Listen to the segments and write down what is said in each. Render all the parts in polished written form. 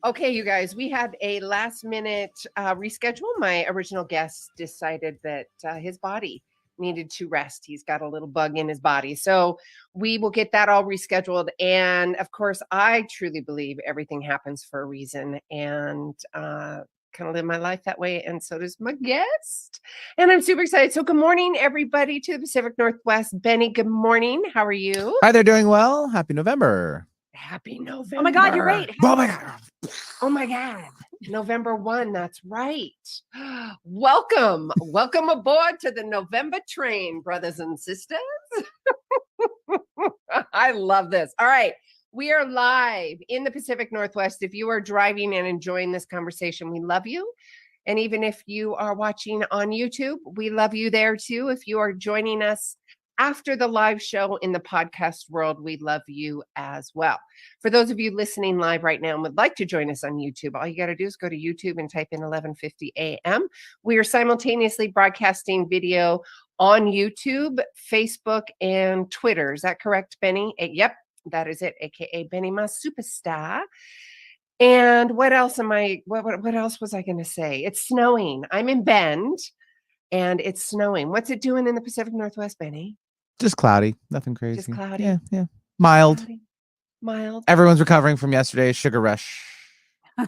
Okay, you guys, we had a last minute reschedule. My original guest decided that his body needed to rest. He's got a little bug in his body. So we will get that all rescheduled. And of course, I truly believe everything happens for a reason, and kind of live my life that way. And so does my guest. And I'm super excited. So good morning, everybody, to the Pacific Northwest. Benny, good morning. How are you? Hi, they're doing well. Happy November. Happy November. Oh my God, you're right. Oh my God. Oh my God. November 1. That's right. Welcome. Welcome aboard to the November train, brothers and sisters. I love this. All right. We are live in the Pacific Northwest. If you are driving and enjoying this conversation, we love you. And even if you are watching on YouTube, we love you there too. If you are joining us after the live show in the podcast world, we love you as well. For those of you listening live right now and would like to join us on YouTube, all you got to do is go to YouTube and type in 1150 AM. We are simultaneously broadcasting video on YouTube, Facebook, and Twitter. Is that correct, Benny? Yep, that is it, aka Benny Ma Superstar. And what else what else was I going to say? It's snowing. I'm in Bend and it's snowing. What's it doing in the Pacific Northwest, Benny? Just cloudy. Nothing crazy. Just cloudy. Yeah. Mild. Cloudy. Mild. Everyone's recovering from yesterday's sugar rush.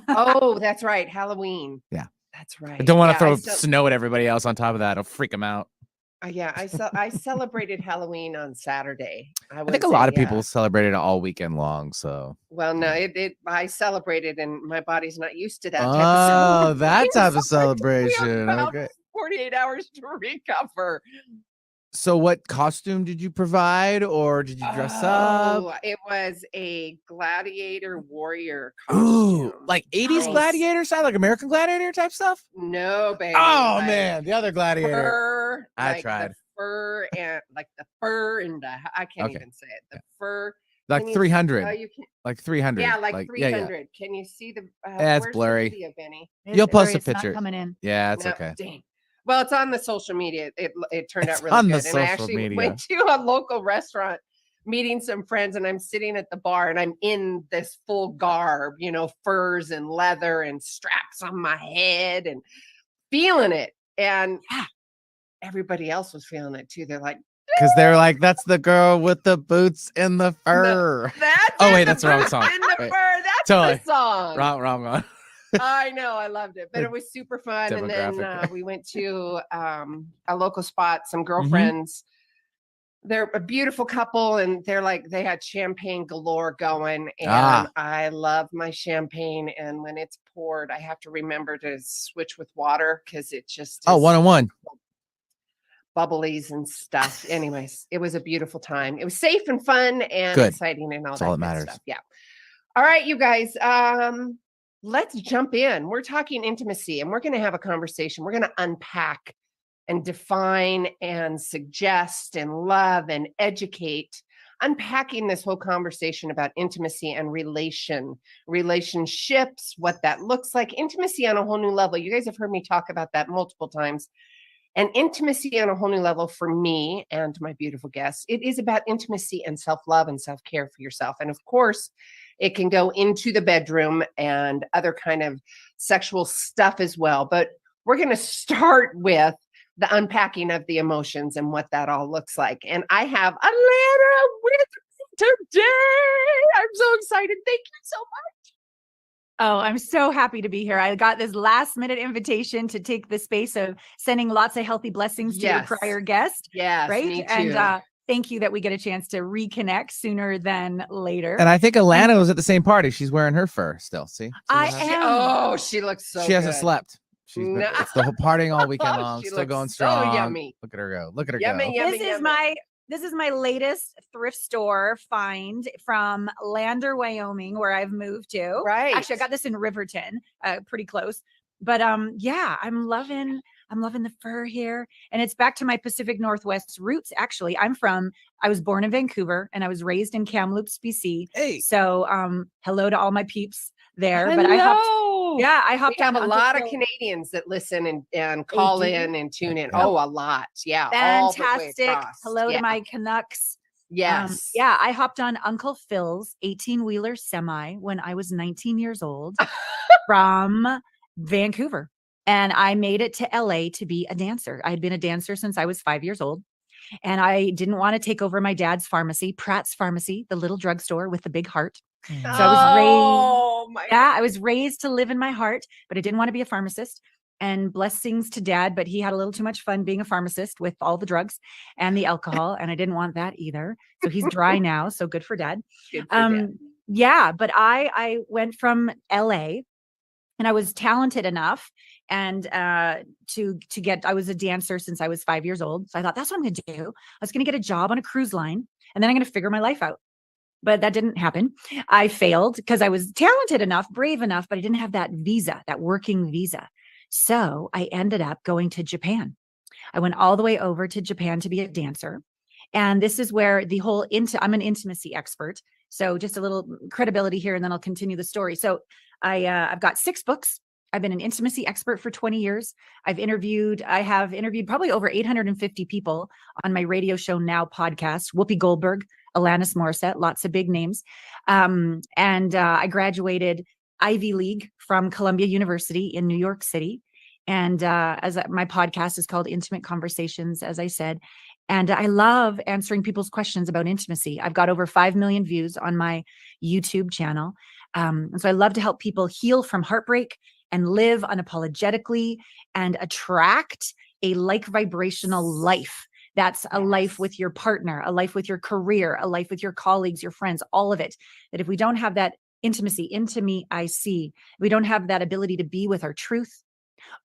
Oh, that's right. Halloween. Yeah. That's right. I don't want to throw snow at everybody else on top of that. It'll freak them out. Yeah, I celebrated Halloween on Saturday. I think a lot of people celebrated it all weekend long. So well, no, I celebrated, and my body's not used to that. Type of that type of celebration. Okay, 48 hours to recover. So, what costume did you provide, or did you dress up? It was a gladiator warrior costume. Ooh, like 80s gladiator style, like American Gladiator type stuff? No, baby. Oh man, the other gladiator. Fur, I tried. The fur and I can't even say it. The fur. Like 300. Like 300. Yeah, like 300. Yeah. Can you see the? It's blurry. The video, Benny? You'll post a picture. Coming in. Yeah, it's okay. Dang. Well, it's on the social media. It turned out really on good. The and I actually went to a local restaurant, meeting some friends, and I'm sitting at the bar and I'm in this full garb, furs and leather and straps on my head and feeling it. And everybody else was feeling it too. They're like, because they're like, that's the girl with the boots and the fur. That's the wrong song. In the fur. That's the song. Wrong. I know, I loved it, but it was super fun. And then we went to a local spot, some girlfriends. Mm-hmm. They're a beautiful couple, and they had champagne galore going. And I love my champagne. And when it's poured, I have to remember to switch with water because it just 1-on-1 bubblies and stuff. Anyways, it was a beautiful time. It was safe and fun and exciting and all that matters. Stuff. Yeah. All right, you guys. Let's jump in. We're talking intimacy, and we're going to have a conversation. We're going to unpack and define and suggest and love and educate, unpacking this whole conversation about intimacy and relationships, what that looks like, intimacy on a whole new level. You guys have heard me talk about that multiple times. And intimacy on a whole new level for me and my beautiful guests, it is about intimacy and self-love and self-care for yourself. And of course, it can go into the bedroom and other kind of sexual stuff as well. But we're going to start with the unpacking of the emotions and what that all looks like. And I have Allana with me today. I'm so excited. Thank you so much. Oh, I'm so happy to be here. I got this last minute invitation to take the space of sending lots of healthy blessings to your prior guest. Yes, right. Me too. And thank you that we get a chance to reconnect sooner than later. And I think Allana was at the same party. She's wearing her fur still. See? I am. Oh, she looks so She hasn't slept. It's the whole partying all weekend long. Still going strong. So yummy. Look at her go. Look at her yummy, go. Yummy. This is my latest thrift store find from Lander, Wyoming, where I've moved to. Right. Actually, I got this in Riverton, pretty close. But I'm loving the fur here. And it's back to my Pacific Northwest roots. Actually, I was born in Vancouver and I was raised in Kamloops, BC. Hey. So hello to all my peeps there. Hello. But I hopped we have on a lot of Canadians that listen and call in and tune in. Oh, a lot. Yeah. Fantastic. Hello to my Canucks Yes. Yeah, I hopped on Uncle Phil's 18-wheeler semi when I was 19 years old from Vancouver. And I made it to LA to be a dancer. I had been a dancer since I was 5 years old. And I didn't want to take over my dad's pharmacy, Pratt's Pharmacy, the little drugstore with the big heart. So I was raised, I was raised to live in my heart, but I didn't want to be a pharmacist. And blessings to dad, but he had a little too much fun being a pharmacist with all the drugs and the alcohol, and I didn't want that either. So he's dry now, so good for dad. Good for dad. Yeah, but I went from LA, and I was talented enough and to get, I was a dancer since I was 5 years old. So I thought, that's what I'm going to do. I was going to get a job on a cruise line, and then I'm going to figure my life out. But that didn't happen. I failed because I was talented enough, brave enough, but I didn't have that visa, that working visa. So I ended up going to Japan. I went all the way over to Japan to be a dancer. And this is where the whole I'm an intimacy expert. So just a little credibility here, and then I'll continue the story. So I've got 6 books. I've been an intimacy expert for 20 years. I have interviewed probably over 850 people on my radio show now podcast, Whoopi Goldberg, Alanis, Morissette, lots of big names. I graduated Ivy League from Columbia University in New York City. And my podcast is called Intimate Conversations, as I said. And I love answering people's questions about intimacy. I've got over 5 million views on my YouTube channel. And so I love to help people heal from heartbreak and live unapologetically and attract a like vibrational life. That's a life with your partner, a life with your career, a life with your colleagues, your friends, all of it. That if we don't have that intimacy, into me, I see, we don't have that ability to be with our truth,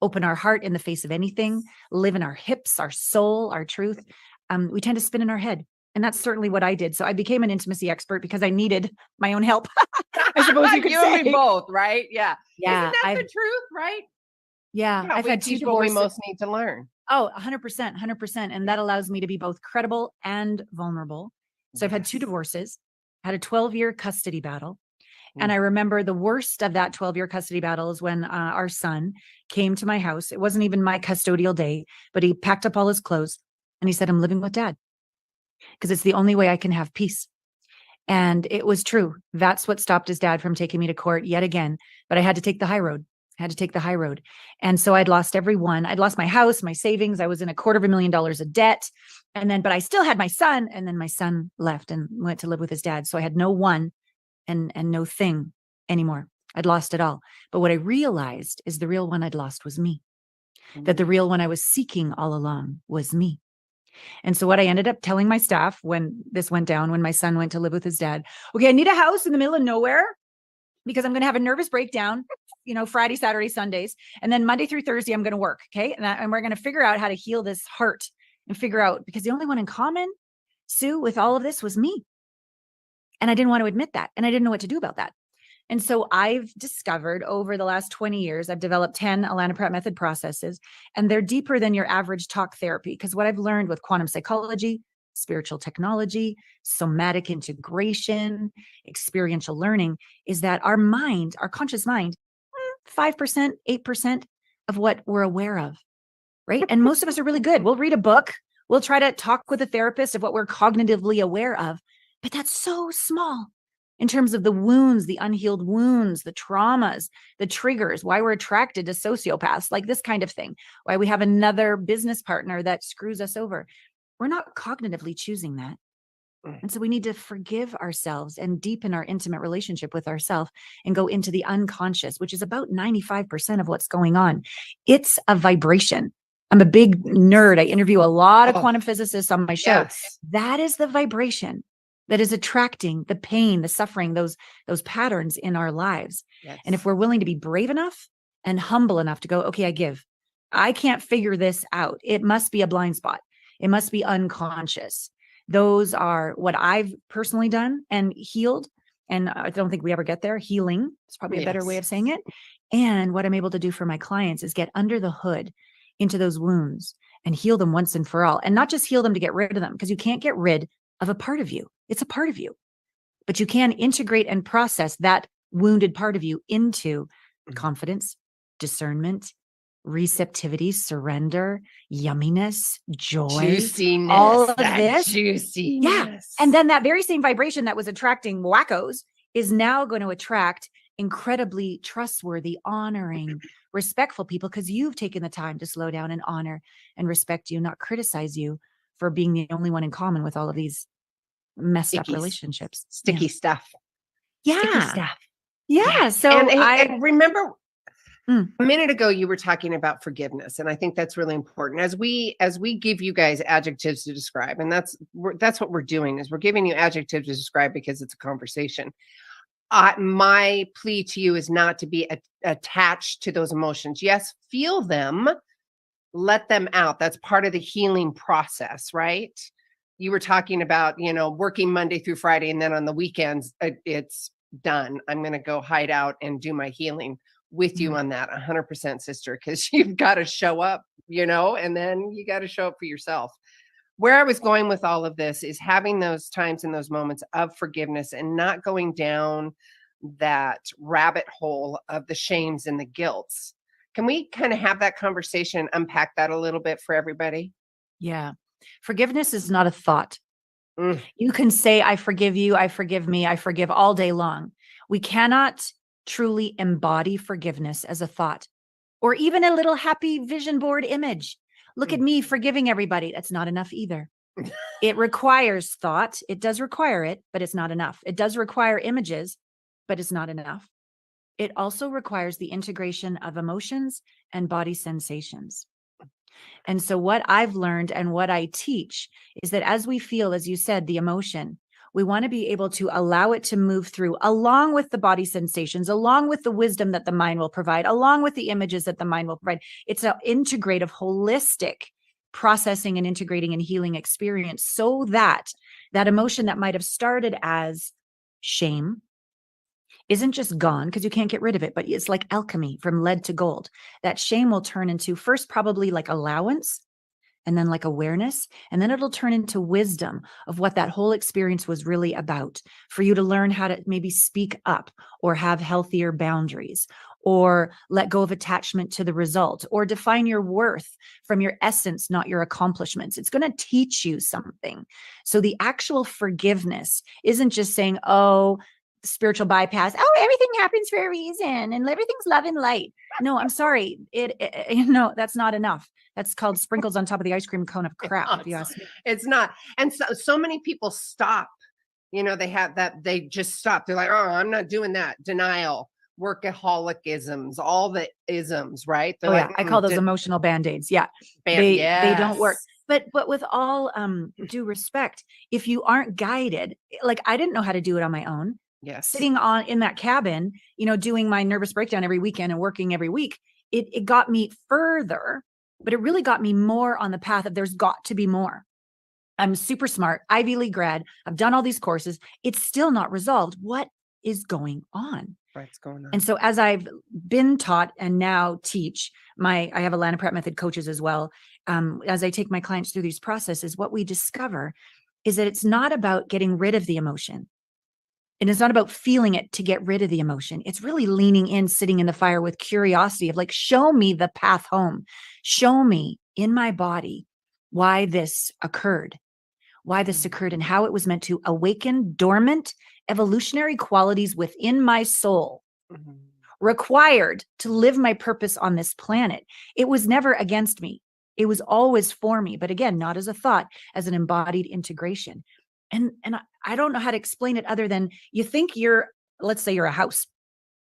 open our heart in the face of anything, live in our hips, our soul, our truth, we tend to spin in our head. And that's certainly what I did. So I became an intimacy expert because I needed my own help. I suppose you could say. And me both, right? Yeah. Yeah. Isn't that the truth, right? Yeah. I've had 2 divorces. What we most need to learn. Oh, 100%. And that allows me to be both credible and vulnerable. So I've had 2 divorces, had a 12-year custody battle. And I remember the worst of that 12-year custody battle is when our son came to my house. It wasn't even my custodial day, but he packed up all his clothes and he said, I'm living with dad because it's the only way I can have peace. And it was true. That's what stopped his dad from taking me to court yet again. But I had to take the high road. And so I'd lost everyone. I'd lost my house, my savings. I was in $250,000 of debt. But I still had my son. And then my son left and went to live with his dad. So I had no one and no thing anymore. I'd lost it all. But what I realized is the real one I'd lost was me. That the real one I was seeking all along was me. And so what I ended up telling my staff when this went down, when my son went to live with his dad, okay, I need a house in the middle of nowhere because I'm going to have a nervous breakdown, Friday, Saturday, Sundays. And then Monday through Thursday, I'm going to work. Okay. And we're going to figure out how to heal this heart and figure out, because the only one in common, Sue, with all of this was me. And I didn't want to admit that. And I didn't know what to do about that. And so I've discovered over the last 20 years, I've developed 10 Allana Pratt method processes, and they're deeper than your average talk therapy. Because what I've learned with quantum psychology, spiritual technology, somatic integration, experiential learning is that our mind, our conscious mind, 5%, 8% of what we're aware of, right? And most of us are really good. We'll read a book. We'll try to talk with a therapist of what we're cognitively aware of, but that's so small. In terms of the wounds, the unhealed wounds, the traumas, the triggers, why we're attracted to sociopaths, like this kind of thing, why we have another business partner that screws us over. We're not cognitively choosing that. And so we need to forgive ourselves and deepen our intimate relationship with ourselves and go into the unconscious, which is about 95% of what's going on. It's a vibration. I'm a big nerd. I interview a lot of quantum physicists on my show. Yes. That is the vibration that is attracting the pain, the suffering, those patterns in our lives. Yes. And if we're willing to be brave enough and humble enough to go, okay, I give. I can't figure this out. It must be a blind spot. It must be unconscious. Those are what I've personally done and healed. And I don't think we ever get there. Healing is probably a better way of saying it. And what I'm able to do for my clients is get under the hood into those wounds and heal them once and for all. And not just heal them to get rid of them, because you can't get rid of a part of you. It's a part of you. But you can integrate and process that wounded part of you into confidence, discernment, receptivity, surrender, yumminess, joy, Juiciness, all of that this. juiciness. Yeah. And then that very same vibration that was attracting wackos is now going to attract incredibly trustworthy, honoring, respectful people, because you've taken the time to slow down and honor and respect you, not criticize you for being the only one in common with all of these messed up relationships. Sticky stuff. Yeah. Sticky stuff. Yeah. So and remember Mm. a minute ago you were talking about forgiveness, and I think that's really important as we give you guys adjectives to describe, and that's what we're doing is we're giving you adjectives to describe because it's a conversation. My plea to you is not to be attached to those emotions. Yes, feel them, let them out. That's part of the healing process, right? You were talking about, working Monday through Friday, and then on the weekends, it's done. I'm going to go hide out and do my healing with you on that 100%, sister, because you've got to show up, and then you got to show up for yourself. Where I was going with all of this is having those times and those moments of forgiveness and not going down that rabbit hole of the shames and the guilts. Can we kind of have that conversation and unpack that a little bit for everybody? Yeah. Forgiveness is not a thought. Mm. You can say, I forgive you, I forgive me, I forgive all day long. We cannot truly embody forgiveness as a thought or even a little happy vision board image. Look at me forgiving everybody. That's not enough either. It requires thought. It does require it, but it's not enough. It does require images, but it's not enough. It also requires the integration of emotions and body sensations. And so what I've learned and what I teach is that as we feel, as you said, the emotion, we want to be able to allow it to move through along with the body sensations, along with the wisdom that the mind will provide, along with the images that the mind will provide. It's an integrative, holistic processing and integrating and healing experience so that that emotion that might have started as shame isn't just gone because you can't get rid of it, but it's like alchemy from lead to gold. That shame will turn into first probably like allowance, and then like awareness, and then it'll turn into wisdom of what that whole experience was really about, for you to learn how to maybe speak up or have healthier boundaries or let go of attachment to the result or define your worth from your essence, not your accomplishments. It's going to teach you something. So the actual forgiveness isn't just saying, oh, spiritual bypass, oh, everything happens for a reason and everything's love and light. No, I'm sorry. That's not enough. That's called sprinkles on top of the ice cream cone of crap, if you ask me. It's not. And so many people stop. They have that, they just stop. They're like, oh, I'm not doing that. Denial, workaholicisms, all the isms, right? They're like, I call those emotional band-aids. Yeah. They don't work. But with all due respect, if you aren't guided, like I didn't know how to do it on my own. Yes. Sitting in that cabin, doing my nervous breakdown every weekend and working every week, it got me further, but it really got me more on the path of there's got to be more. I'm super smart, Ivy League grad. I've done all these courses. It's still not resolved. What is going on? What's going on? And so as I've been taught and now teach, I have Allana Pratt method coaches as well. As I take my clients through these processes, what we discover is that it's not about getting rid of the emotion. And it's not about feeling it to get rid of the emotion. It's really leaning in, sitting in the fire with curiosity of like, show me the path home. Show me in my body why this occurred, and how it was meant to awaken dormant evolutionary qualities within my soul, required to live my purpose on this planet. It was never against me. It was always for me. But again, not as a thought, as an embodied integration. And I don't know how to explain it other than you think let's say you're a house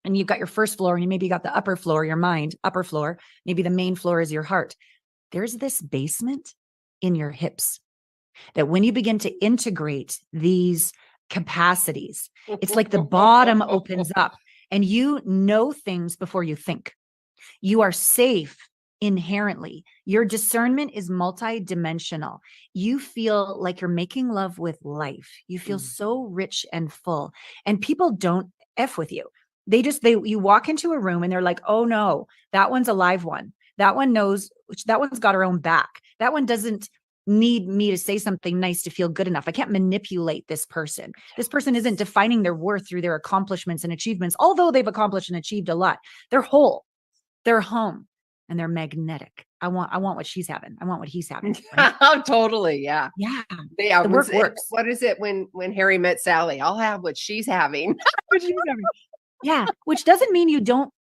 and you've got your first floor and maybe you got the upper floor, your mind, upper floor, maybe the main floor is your heart. There's this basement in your hips that when you begin to integrate these capacities, it's like the bottom opens up and you know things before you think. You are safe inherently. Your discernment is multidimensional. You feel like you're making love with life. You feel so rich and full. And people don't F with you. You walk into a room and they're like, oh no, that one's a live one. That one knows, that one's got her own back. That one doesn't need me to say something nice to feel good enough. I can't manipulate this person. This person isn't defining their worth through their accomplishments and achievements, although they've accomplished and achieved a lot. They're whole. They're home. and they're magnetic. I want what she's having. I want what he's having. Right? Oh, totally. Yeah. Yeah. Yeah. The work works. What is it when Harry met Sally? I'll have what she's having. What she's having. Yeah. Which doesn't mean you don't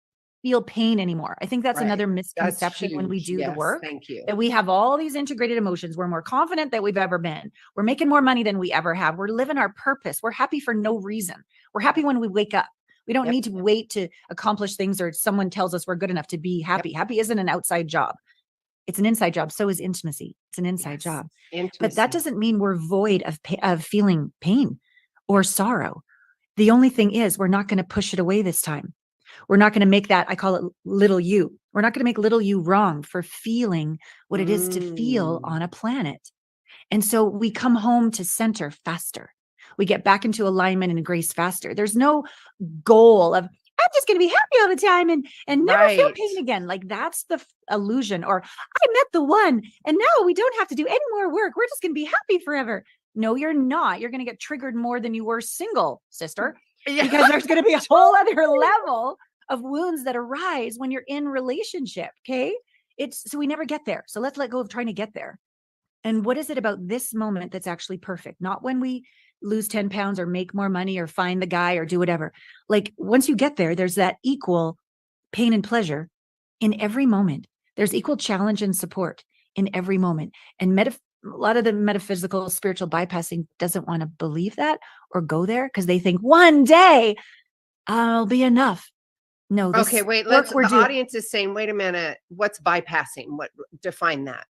feel pain anymore. I think that's Right. another That's misconception when we huge. do the Yes, work. Thank you. That we have all these integrated emotions. We're more confident than we've ever been. We're making more money than we ever have. We're living our purpose. We're happy for no reason. We're happy when we wake up. We don't need to wait to accomplish things or someone tells us we're good enough to be happy. Happy isn't an outside job. It's an inside job. So is intimacy. It's an inside job. Intimacy. But that doesn't mean we're void of feeling pain or sorrow. The only thing is we're not going to push it away this time. We're not going to make that, I call it little you. We're not going to make little you wrong for feeling what it is to feel on a planet. And so we come home to center faster. We get back into alignment and grace faster. There's no goal of, I'm just going to be happy all the time and never feel pain again. Like that's the illusion. Or I met the one and now we don't have to do any more work. We're just going to be happy forever. No, you're not. You're going to get triggered more than you were single, sister. Because there's going to be a whole other level of wounds that arise when you're in relationship. Okay. So we never get there. So let's let go of trying to get there. And what is it about this moment that's actually perfect? Not when we lose 10 pounds or make more money or find the guy or do whatever. Like once you get there, there's that equal pain and pleasure in every moment. There's equal challenge and support in every moment. And a lot of the metaphysical, spiritual bypassing doesn't want to believe that or go there because they think one day I'll be enough. No. Okay, wait. The audience is saying, wait a minute. What's bypassing? Define that?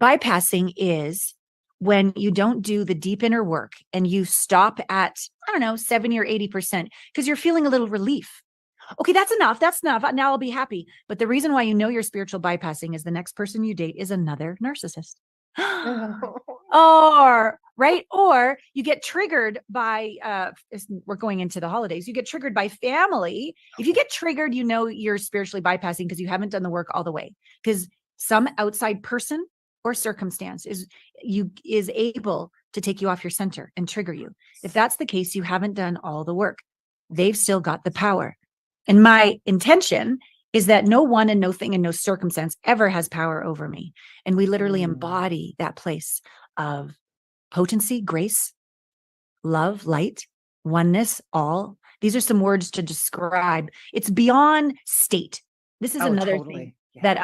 Bypassing is when you don't do the deep inner work and you stop at, 70 or 80% because you're feeling a little relief. Okay, that's enough. That's enough. Now I'll be happy. But the reason why you know you're spiritual bypassing is the next person you date is another narcissist. Or you get triggered by we're going into the holidays, you get triggered by family. If you get triggered, you know you're spiritually bypassing because you haven't done the work all the way, because some outside person or circumstance is able to take you off your center and trigger you. If that's the case, you haven't done all the work. They've still got the power. And my intention is that no one and no thing and no circumstance ever has power over me. And we literally embody that place of potency, grace, love, light, oneness, all. These are some words to describe. It's beyond state. This is another thing that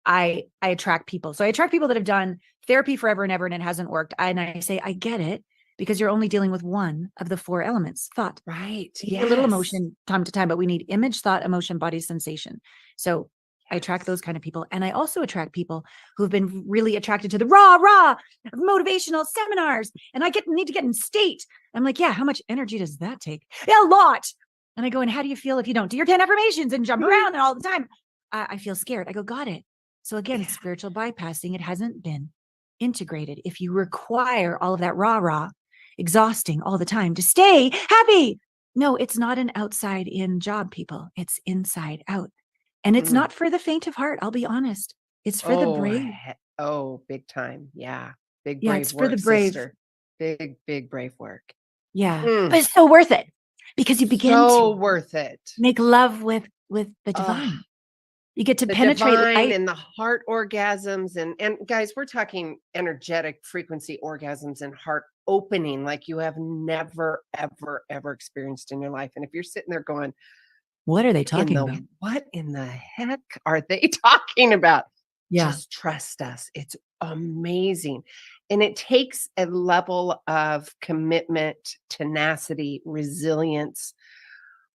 I attract people. So I attract people that have done therapy forever and ever and it hasn't worked. And I say, I get it. Because you're only dealing with one of the 4 elements, thought. Right. A little emotion time to time, but we need image, thought, emotion, body, sensation. So I attract those kind of people. And I also attract people who've been really attracted to the raw motivational seminars. And I need to get in state. I'm like, yeah, how much energy does that take? Yeah, a lot. And I go, and how do you feel if you don't do your 10 affirmations and jump around and all the time? I feel scared. I go, got it. So again, spiritual bypassing, it hasn't been integrated. If you require all of that rah, exhausting all the time to stay happy. No, it's not an outside in job, people. It's inside out. And it's not for the faint of heart. I'll be honest. It's for the brave. Big time. Yeah. Big brave it's work, for the brave. Sister. Big brave work. Yeah. But it's so worth it because you begin worth it. Make love with the divine. You get to penetrate light and the heart orgasms. And guys, we're talking energetic frequency orgasms and heart opening like you have never, ever, ever experienced in your life. And if you're sitting there going, what are they talking about? What in the heck are they talking about? Yeah. Just trust us. It's amazing. And it takes a level of commitment, tenacity, resilience.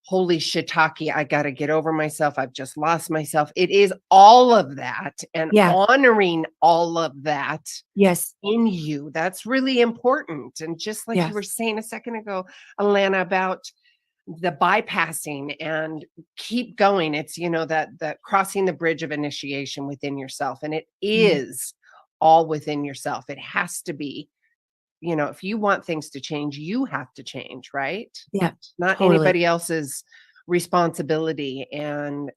Holy shiitake, I got to get over myself. I've just lost myself. It is all of that and honoring all of that in you. That's really important. And just like you were saying a second ago, Allana, about the bypassing and keep going. It's, that crossing the bridge of initiation within yourself. And it is all within yourself. It has to be. If you want things to change, you have to change, right? Yeah. Not anybody else's responsibility. And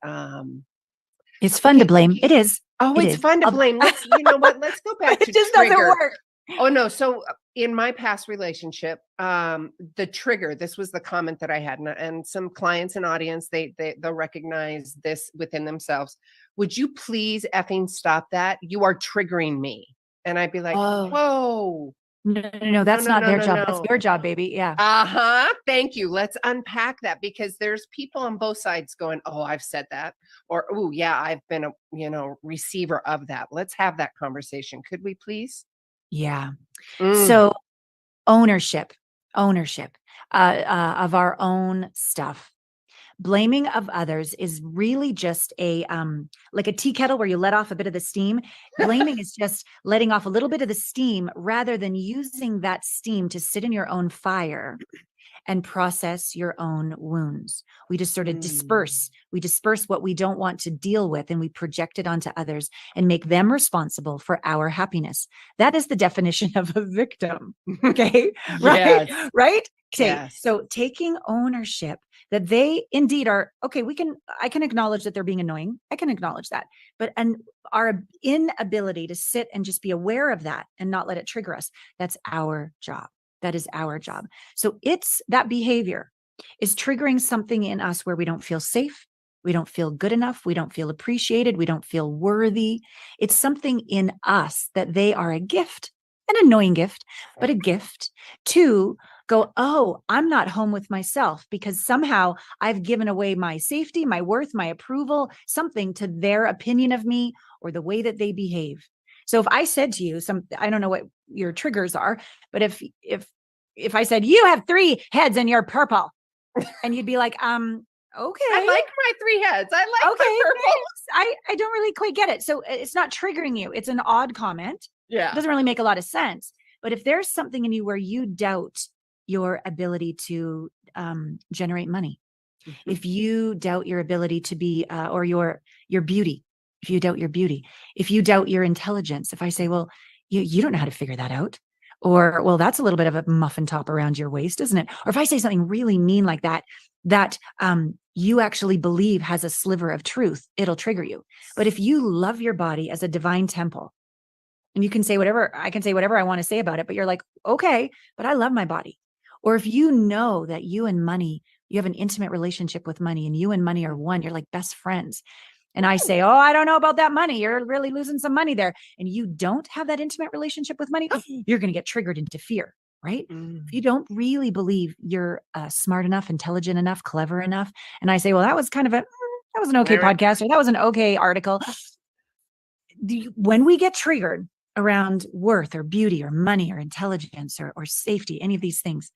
it's fun to blame. It is. Oh, it's fun to blame. You know what? Let's go back to it just trigger. doesn't work. Oh no. So in my past relationship, the trigger, this was the comment that I had, and some clients and audience, they'll recognize this within themselves. Would you please effing stop that? You are triggering me. And I'd be like, Oh, whoa. no, that's not their job. That's No. your job, baby. Yeah. Uh-huh. Thank you. Let's unpack that, because there's people on both sides going, oh, I've said that. Or, oh, yeah, I've been a, receiver of that. Let's have that conversation. Could we please? Yeah. Mm. So ownership of our own stuff. Blaming of others is really just a like a tea kettle where you let off a bit of the steam. Blaming is just letting off a little bit of the steam rather than using that steam to sit in your own fire and process your own wounds. We just sort of disperse. We disperse what we don't want to deal with, and we project it onto others and make them responsible for our happiness. That is the definition of a victim. Okay. Right. Yes. Right. Okay. Yes. So taking ownership that they indeed are, okay, I can acknowledge that they're being annoying. I can acknowledge that. But our inability to sit and just be aware of that and not let it trigger us, that's our job. That is our job. So it's that behavior is triggering something in us where we don't feel safe. We don't feel good enough. We don't feel appreciated. We don't feel worthy. It's something in us that they are a gift, an annoying gift, but a gift to go, oh, I'm not home with myself because somehow I've given away my safety, my worth, my approval, something to their opinion of me or the way that they behave. So if I said to you, I don't know what your triggers are, but if I said, you have 3 heads and you're purple, and you'd be like, okay. I like my 3 heads. I like my purple. I don't really quite get it. So it's not triggering you. It's an odd comment. Yeah. It doesn't really make a lot of sense. But if there's something in you where you doubt your ability to generate money, if you doubt your ability to be, or your beauty, if you doubt your beauty, if you doubt your intelligence, if I say, well, you don't know how to figure that out, or, well, that's a little bit of a muffin top around your waist, isn't it? Or if I say something really mean like that you actually believe has a sliver of truth, it'll trigger you. But if you love your body as a divine temple, and you can say whatever, I can say whatever I want to say about it, but you're like, okay, but I love my body. Or if you know that you and money, you have an intimate relationship with money, and you and money are one, you're like best friends. And I say, oh, I don't know about that money. You're really losing some money there. And you don't have that intimate relationship with money, you're going to get triggered into fear, right? If you don't really believe you're smart enough, intelligent enough, clever enough. And I say, well, that was an okay podcast, or that was an okay article. When we get triggered around worth or beauty or money or intelligence or safety, any of these things,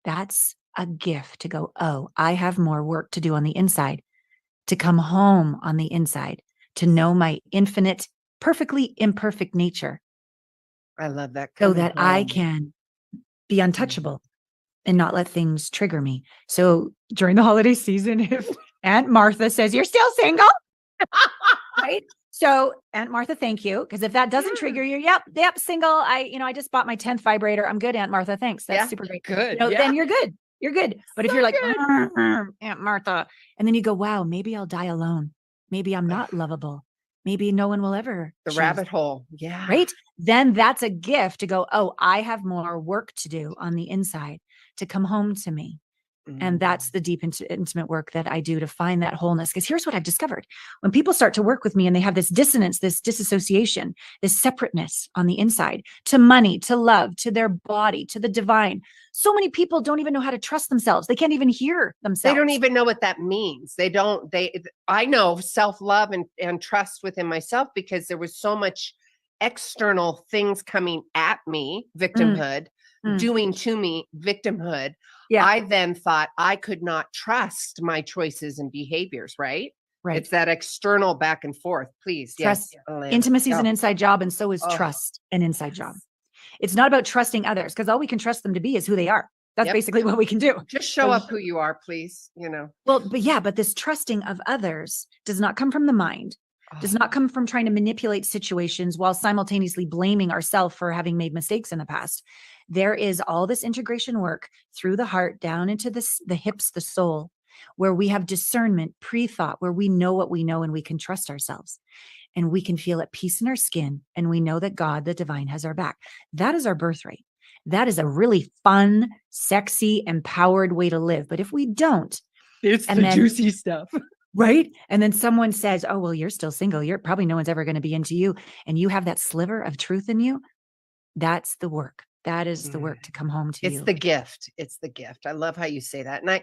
that's a gift to go, oh, I have more work to do on the inside, to come home on the inside, to know my infinite, perfectly imperfect nature. I love that. So that I can be untouchable and not let things trigger me. So during the holiday season, if Aunt Martha says, you're still single, right? So Aunt Martha, thank you. Because if that doesn't trigger you, yep, single. I just bought my 10th vibrator. I'm good, Aunt Martha. Thanks. That's super great. Good. Then you're good. You're good. But if you're like, Aunt Martha, and then you go, wow, maybe I'll die alone. Maybe I'm not lovable. Maybe no one will ever. The rabbit hole. Yeah. Right. Then that's a gift to go, oh, I have more work to do on the inside to come home to me. And that's the deep intimate work that I do to find that wholeness. Because here's what I've discovered. When people start to work with me and they have this dissonance, this disassociation, this separateness on the inside to money, to love, to their body, to the divine. So many people don't even know how to trust themselves. They can't even hear themselves. They don't even know what that means. I know self-love and trust within myself because there was so much external things coming at me, victimhood, doing to me, victimhood. Yeah. I then thought I could not trust my choices and behaviors, right? Right. It's that external back and forth. Please. Trust. Yes. Intimacy is an inside job, and so is trust an inside job. It's not about trusting others, because all we can trust them to be is who they are. That's basically what we can do. Just show up who you are, please. Well, but this trusting of others does not come from the mind, does not come from trying to manipulate situations while simultaneously blaming ourselves for having made mistakes in the past. There is all this integration work through the heart down into the hips, the soul, where we have discernment, pre-thought, where we know what we know and we can trust ourselves. and we can feel at peace in our skin. And we know that God, the divine, has our back. That is our birthright. That is a really fun, sexy, empowered way to live. But if we don't, it's and the then- juicy stuff. right? And then someone says, oh, well, you're still single. You're probably no one's ever going to be into you. And you have that sliver of truth in you. That's the work. That is the work to come home to It's you. the gift. It's the gift. I love how you say that. And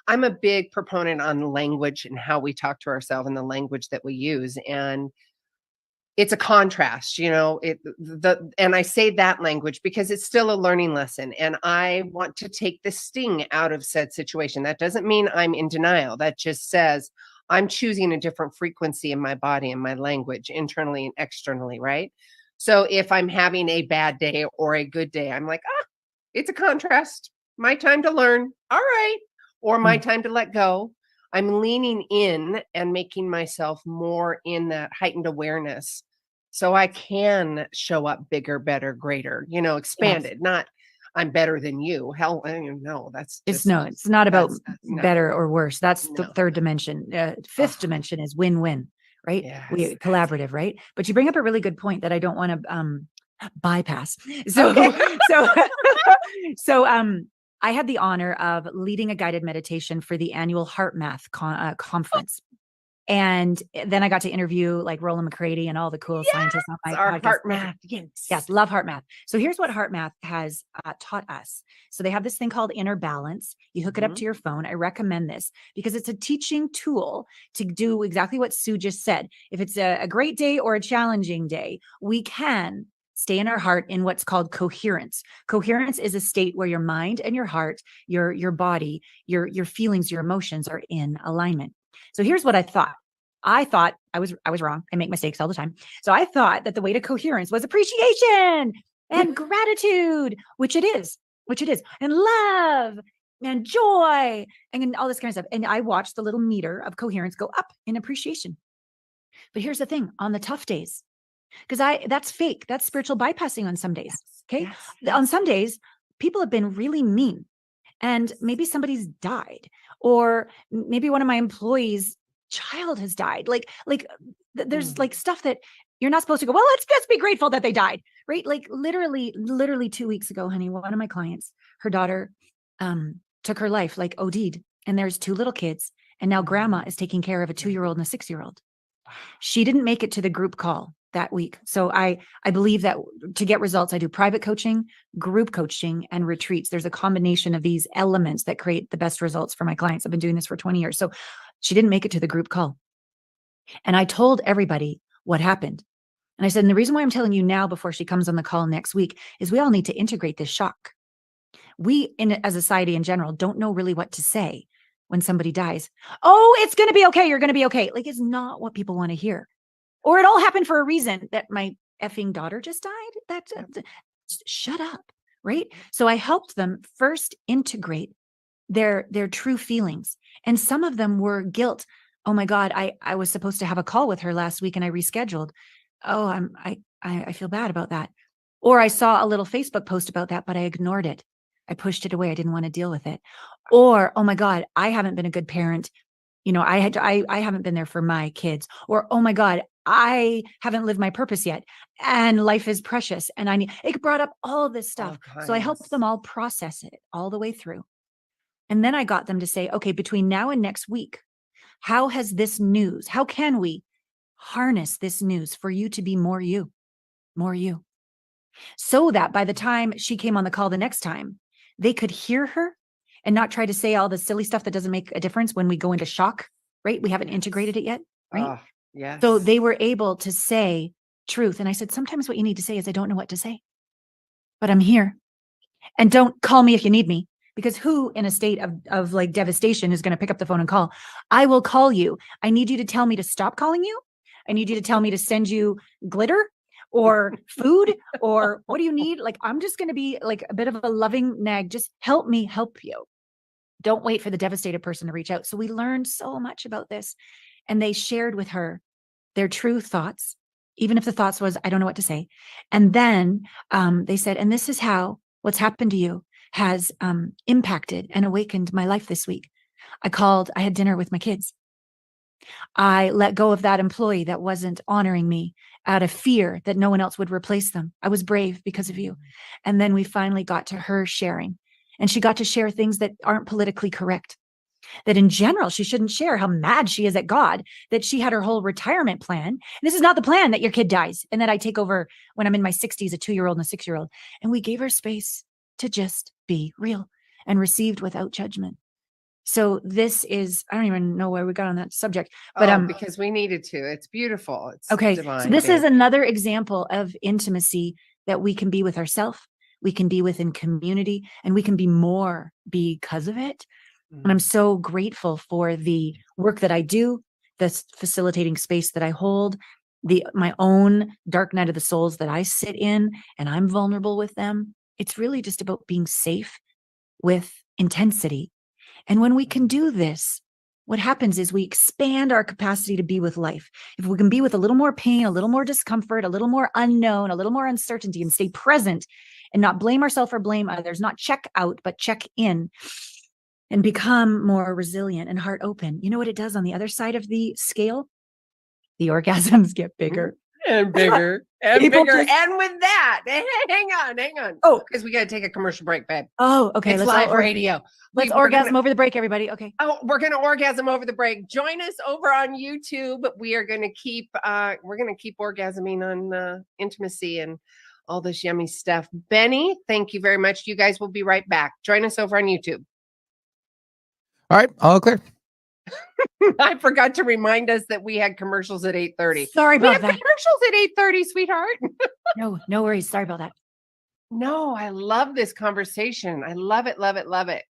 I'm a big proponent on language and how we talk to ourselves and the language that we use. And it's a contrast, and I say that language because it's still a learning lesson. And I want to take the sting out of said situation. That doesn't mean I'm in denial. That just says I'm choosing a different frequency in my body and my language, internally and externally, right? So if I'm having a bad day or a good day, I'm like, it's a contrast. My time to learn. All right. Or my time to let go. I'm leaning in and making myself more in that heightened awareness so I can show up bigger, better, greater, expanded, not I'm better than you. Hell, no, that's just, it's not about no. better or worse. That's the No. third dimension. Fifth dimension is win-win, right? We Yes, collaborative, right? But you bring up a really good point that I don't want to bypass. So, so I had the honor of leading a guided meditation for the annual Heart Math conference. And then I got to interview like Roland McCready and all the cool scientists on my our podcast. Heart Math. Yes, love Heart Math. So here's what Heart Math has taught us. So they have this thing called Inner Balance. You hook it up to your phone. I recommend this because it's a teaching tool to do exactly what Sue just said. If it's a great day or a challenging day, we can stay in our heart in what's called coherence. Coherence is a state where your mind and your heart, your body, your feelings, your emotions are in alignment. So here's what I thought. I thought I was wrong. I make mistakes all the time. So I thought that the way to coherence was appreciation and gratitude, which it is, and love and joy and all this kind of stuff. And I watched the little meter of coherence go up in appreciation. But here's the thing, on the tough days, because that's fake. That's spiritual bypassing on some days. Okay. Yes. On some days, people have been really mean. And maybe somebody's died, or maybe one of my employees' child has died. There's like stuff that you're not supposed to go, well, let's just be grateful that they died, right? Like literally 2 weeks ago, honey, one of my clients, her daughter took her life, like OD'd, and there's 2 little kids. And now grandma is taking care of a 2-year-old and a 6-year-old. She didn't make it to the group call that week. So I believe that to get results, I do private coaching, group coaching, and retreats. There's a combination of these elements that create the best results for my clients. I've been doing this for 20 years. So she didn't make it to the group call. And I told everybody what happened. And I said, and the reason why I'm telling you now before she comes on the call next week is we all need to integrate this shock. We, as a society in general, don't know really what to say when somebody dies. Oh, it's going to be okay. You're going to be okay. Like, it's not what people want to hear. Or it all happened for a reason, that my effing daughter just died. Shut up, right? So I helped them first integrate their true feelings. And some of them were guilt. Oh my God, I was supposed to have a call with her last week and I rescheduled. Oh, I feel bad about that. Or I saw a little Facebook post about that, but I ignored it. I pushed it away. I didn't want to deal with it. Or, oh my God, I haven't been a good parent. I haven't been there for my kids. Or, oh my God, I haven't lived my purpose yet. And life is precious. And it brought up all this stuff. So I helped them all process it all the way through. And then I got them to say, okay, between now and next week, how can we harness this news for you to be more you, so that by the time she came on the call the next time, they could hear her and not try to say all the silly stuff that doesn't make a difference when we go into shock, right? We haven't integrated it yet, right? Yes. So they were able to say truth. And I said, sometimes what you need to say is, I don't know what to say, but I'm here. And don't call me if you need me, because who in a state of like devastation is going to pick up the phone and call? I will call you. I need you to tell me to stop calling you. I need you to tell me to send you glitter or food, or what do you need? Like, I'm just going to be like a bit of a loving nag. Just help me help you. Don't wait for the devastated person to reach out. So we learned so much about this, and they shared with her their true thoughts, even if the thoughts was, I don't know what to say. And then they said, and this is how what's happened to you has impacted and awakened my life this week. I had dinner with my kids, I let go of that employee that wasn't honoring me out of fear that no one else would replace them. I was brave because of you. And then we finally got to her sharing, and she got to share things that aren't politically correct, that in general, she shouldn't share how mad she is at God, that she had her whole retirement plan. And this is not the plan that your kid dies and that I take over when I'm in my 60s, a 2-year-old and a 6-year-old. And we gave her space to just be real and received without judgment. So this is, I don't even know where we got on that subject, but because we needed to. It's beautiful. It's okay. divine, So this babe. is another example of intimacy that we can be with ourselves, we can be within community, and we can be more because of it. And I'm so grateful for the work that I do, this facilitating space that I hold, my own dark night of the souls that I sit in, and I'm vulnerable with them. It's really just about being safe with intensity. And when we can do this, what happens is we expand our capacity to be with life. If we can be with a little more pain, a little more discomfort, a little more unknown, a little more uncertainty, and stay present and not blame ourselves or blame others, not check out, but check in, and become more resilient and heart open. You know what it does on the other side of the scale? The orgasms get bigger. And bigger and People bigger. just- And with that, hang on. Oh. because we got to take a commercial break, babe. Oh, okay. It's live all radio. Let's We're orgasm gonna- over the break, everybody. Okay. Oh, we're gonna orgasm over the break. Join us over on YouTube. We are gonna keep orgasming on intimacy and all this yummy stuff. Benny, thank you very much. You guys will be right back. Join us over on YouTube. All right, all clear. I forgot to remind us that we had commercials at 8:30. Sorry We about have that. commercials at 8:30, sweetheart. No worries. Sorry about that. No, I love this conversation. I love it, love it, love it.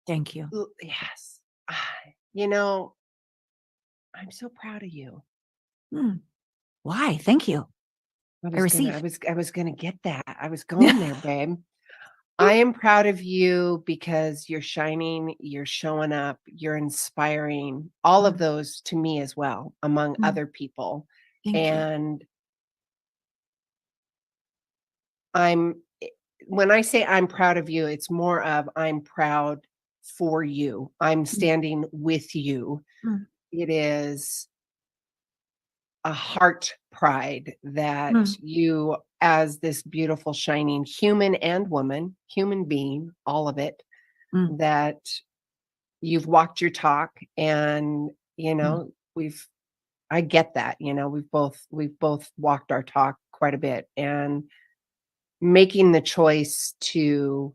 Thank you. Yes. You know, I'm so proud of you. Why? Thank you. I was gonna get that. I was going there, babe. I am proud of you because you're shining, you're showing up, you're inspiring, all of those to me as well, among other people. Thank you. And when I say I'm proud of you, it's more of I'm proud for you. I'm standing with you. It is a heart pride that you, as this beautiful, shining human and woman, human being, all of it, that you've walked your talk. And, you know, I get that, you know, we've both walked our talk quite a bit, and making the choice to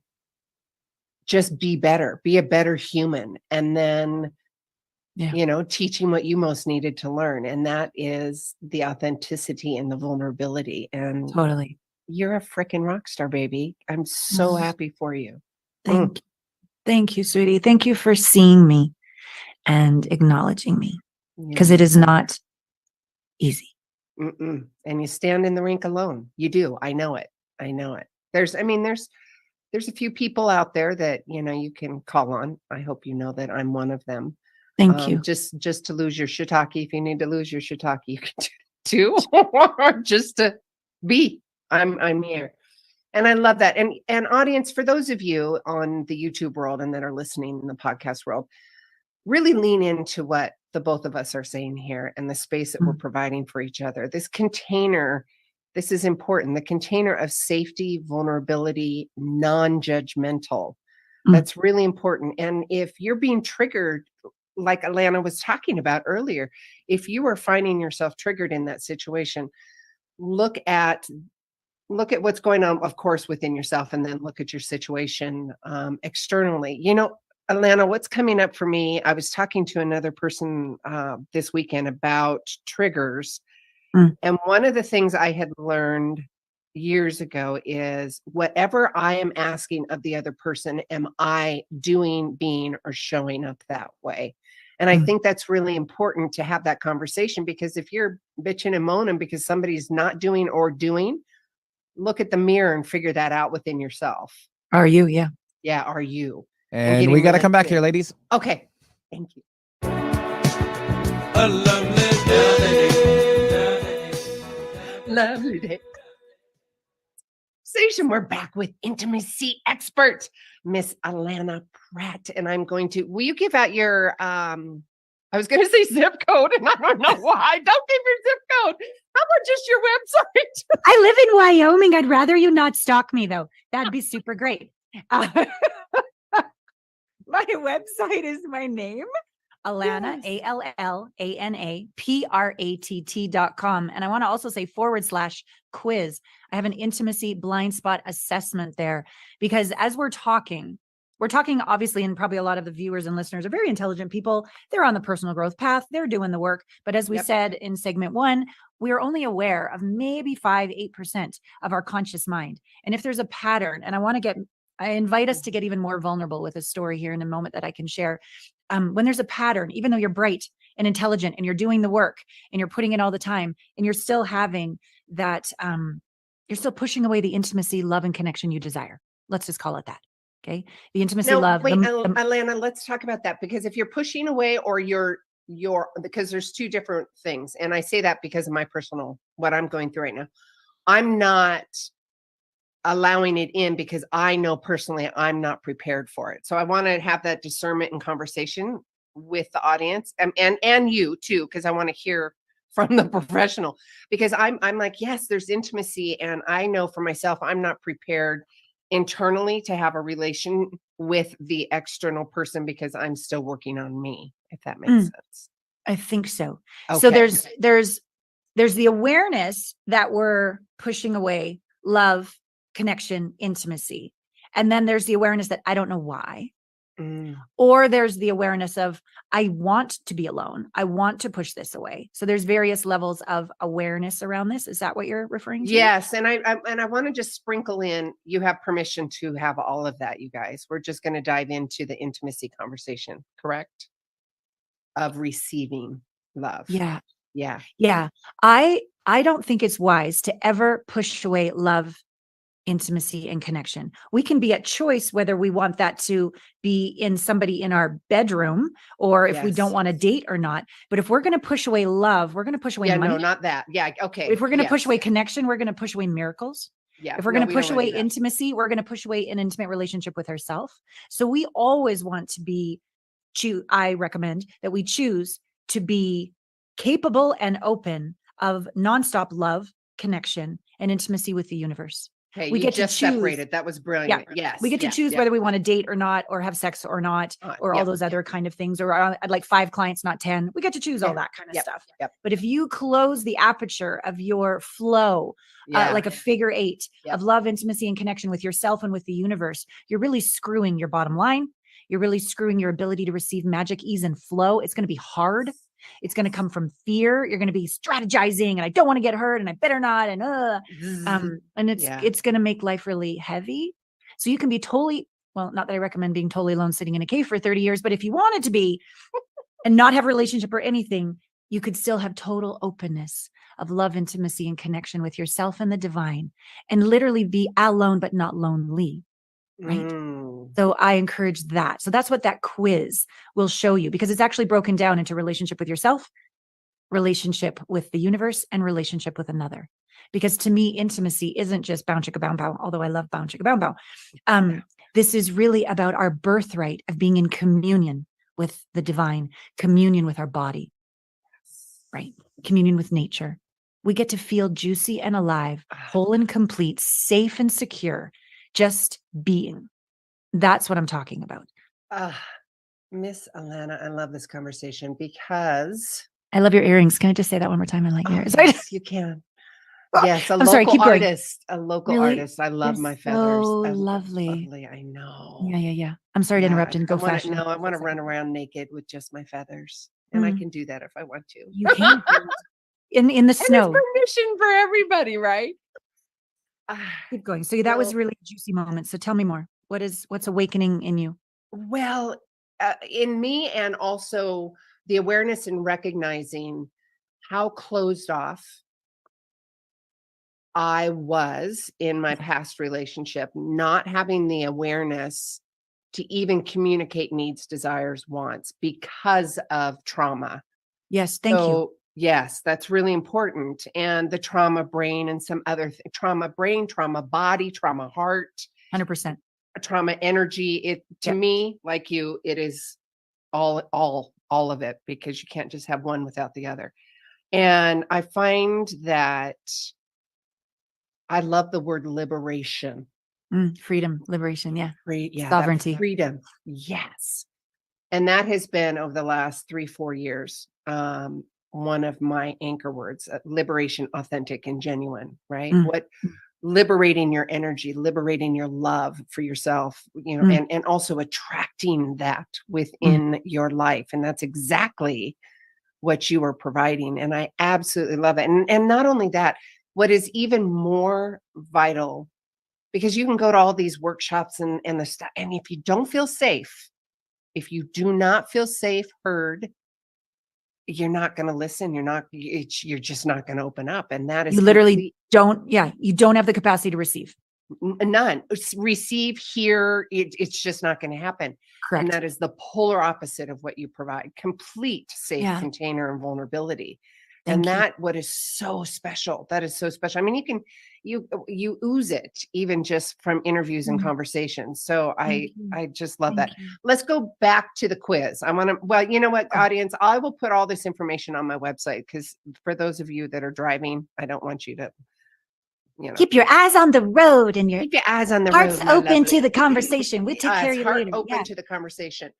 just be better, be a better human. And then, you know, teaching what you most needed to learn. And that is the authenticity and the vulnerability. And Totally. You're a freaking rock star, baby. I'm so happy for you. Thank you, sweetie. Thank you for seeing me and acknowledging me, because it is not easy. And you stand in the rink alone. You do. I know it. There's a few people out there that, you know, you can call on. I hope you know that I'm one of them. Thank you. Just to lose your shiitake. If you need to lose your shiitake, you can do it too. Or just to be. I'm here. And I love that. And audience, for those of you on the YouTube world and that are listening in the podcast world, really lean into what the both of us are saying here and the space that we're providing for each other. This container, this is important. The container of safety, vulnerability, non-judgmental. That's really important. And if you're being triggered, like Allana was talking about earlier, if you are finding yourself triggered in that situation, look at what's going on, of course, within yourself, and then look at your situation externally. You know, Allana, what's coming up for me, I was talking to another person this weekend about triggers. And one of the things I had learned years ago is whatever I am asking of the other person, am I doing, being, or showing up that way? And I think that's really important to have that conversation, because if you're bitching and moaning because somebody's not doing or doing, look at the mirror and figure that out within yourself. Are you? Yeah. Yeah. Are you? And we got to come back here, ladies. Okay. Thank you. A lovely day. We're back with intimacy expert, Miss Allana Pratt. And I'm going to, will you give out your I was going to say zip code, and I don't know why. Don't give your zip code. How about just your website? I live in Wyoming. I'd rather you not stalk me, though. That'd be super great. My website is my name, Allana, Allana Pratt.com. And I want to also say /quiz. I have an intimacy blind spot assessment there, because as we're talking obviously, and probably a lot of the viewers and listeners are very intelligent people. They're on the personal growth path. They're doing the work. But as we said in segment 1, we are only aware of maybe 5-8% of our conscious mind. And if there's a pattern, and I invite us to get even more vulnerable with a story here in a moment that I can share. When there's a pattern, even though you're bright and intelligent and you're doing the work and you're putting in all the time, and you're still having that, you're still pushing away the intimacy, love, and connection you desire. Let's just call it that. Okay. The intimacy, love. Wait, Allana, let's talk about that, because if you're pushing away or you're because there's two different things. And I say that because of my personal, what I'm going through right now. I'm not allowing it in because I know personally I'm not prepared for it. So I want to have that discernment and conversation with the audience and you too, because I want to hear from the professional, because I'm like, yes, there's intimacy. And I know for myself, I'm not prepared internally to have a relation with the external person because I'm still working on me, if that makes sense. I think so. Okay. So there's the awareness that we're pushing away love, connection, intimacy. And then there's the awareness that I don't know why. Or there's the awareness of, I want to be alone. I want to push this away. So there's various levels of awareness around this. Is that what you're referring to? Yes. And I want to just sprinkle in, you have permission to have all of that, you guys. We're just going to dive into the intimacy conversation, correct? Of receiving love. Yeah. Yeah. Yeah. I don't think it's wise to ever push away love, intimacy, and connection. We can be at choice whether we want that to be in somebody in our bedroom, or if we don't want to date or not. But if we're going to push away love, we're going to push away money. No, not that. Yeah. Okay. If we're going to push away connection, we're going to push away miracles. Yeah. If we're going to push away intimacy, we're going to push away an intimate relationship with ourselves. So we always want to I recommend that we choose to be capable and open of nonstop love, connection, and intimacy with the univerce. Hey, we get just to choose. separated. That was brilliant. Yes. We get to choose whether we want to date or not, or have sex or not, or all those other kind of things. Or I'd like 5 clients, not 10. We get to choose all that kind of stuff. But if you close the aperture of your flow, like a figure 8 of love, intimacy, and connection with yourself and with the universe, you're really screwing your bottom line. You're really screwing your ability to receive magic, ease, and flow. It's going to be hard. It's going to come from fear. You're going to be strategizing, and I don't want to get hurt, and I better not. And it's going to make life really heavy. So you can be totally, well, not that I recommend being totally alone sitting in a cave for 30 years, but if you wanted to be and not have a relationship or anything, you could still have total openness of love, intimacy, and connection with yourself and the divine, and literally be alone, but not lonely. Right. So I encourage that. So that's what that quiz will show you, because it's actually broken down into relationship with yourself, relationship with the universe, and relationship with another. Because to me, intimacy isn't just bow chicka bow bow, although I love bow chicka bow bow. This is really about our birthright of being in communion with the divine, communion with our body, right? Communion with nature. We get to feel juicy and alive, whole and complete, safe and secure. Just being. That's what I'm talking about. Miss Allana, I love this conversation because I love your earrings. Can I just say that one more time? I like your earrings. Yes, you can. Yes, a local artist. A local artist. I love my feathers. So lovely. I know. Yeah. I'm sorry to interrupt and go fast. No, I want to run around naked with just my feathers. And I can do that if I want to. You can. in the snow. And it's permission for everybody, right? Keep going. So that was really a juicy moment. So tell me more. What's awakening in you? Well, in me, and also the awareness and recognizing how closed off I was in my past relationship, not having the awareness to even communicate needs, desires, wants because of trauma. Yes. Thank you. Yes, that's really important. And the trauma brain and some other trauma brain, trauma body, trauma heart, 100%. Trauma energy. To me, like you, it is all all of it, because you can't just have one without the other. And I find that I love the word liberation. Freedom, liberation. Yeah. Yeah. Sovereignty. Freedom. Yes. And that has been over the last 3-4 years. One of my anchor words, liberation, authentic and genuine, right? What liberating your energy, liberating your love for yourself, and also attracting that within your life. And that's exactly what you are providing. And I absolutely love it. And not only that, what is even more vital, because you can go to all these workshops and the stuff, and if you don't feel safe, if you do not feel safe, heard, you're not going to listen. You're just not going to open up. And that is, you literally you don't have the capacity to receive. None. Receive, hear, it's just not going to happen. Correct. And that is the polar opposite of what you provide. Complete safe container and vulnerability. And that what is so special. That is so special. I mean, you ooze it even just from interviews and conversations. So I just love that. Let's go back to the quiz. I want to, well, you know what, audience, I will put all this information on my website, because for those of you that are driving, I don't want you to, keep your eyes on the road and keep your eyes on the hearts road, open to the conversation. We take care of you heart later. Open to the conversation.